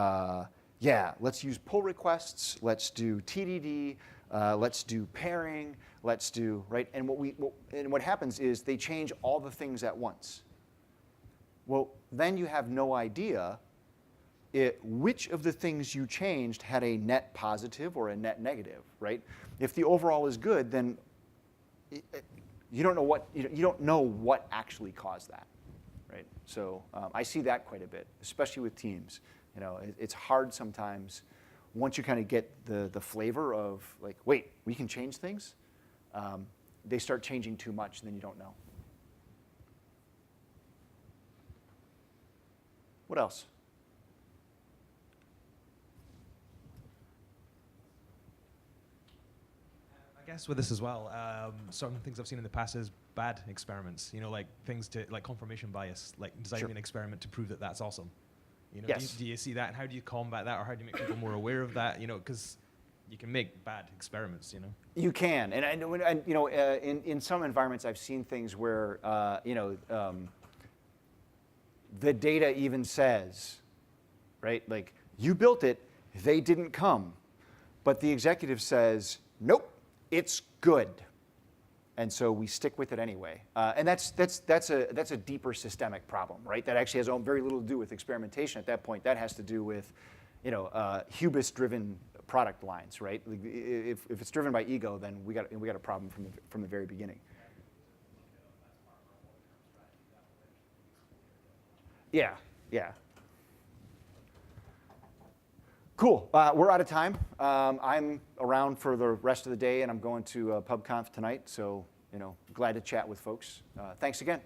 yeah, let's use pull requests, let's do TDD, let's do pairing, let's do, right? And what happens is they change all the things at once. Well, then you have no idea which of the things you changed had a net positive or a net negative, right? If the overall is good, then you don't know what actually caused that, right? So I see that quite a bit, especially with teams. It's hard sometimes once you kind of get the flavor of like, wait, we can change things. They start changing too much, and then you don't know. What else? I guess with this as well, some things I've seen in the past is bad experiments. Like things like confirmation bias, like designing Sure. an experiment to prove that that's awesome. Yes. Do you see that, and how do you combat that, or how do you make people more aware of that? Because you can make bad experiments. You can, and in some environments, I've seen things where the data even says, right, like you built it, they didn't come, but the executive says, nope, it's good, and so we stick with it anyway. And that's a deeper systemic problem, right? That actually has very little to do with experimentation at that point. That has to do with hubris-driven product lines, right? Like, if it's driven by ego, then we got a problem from the very beginning. Yeah, yeah. Cool. We're out of time. I'm around for the rest of the day, and I'm going to PubConf tonight. So, glad to chat with folks. Thanks again.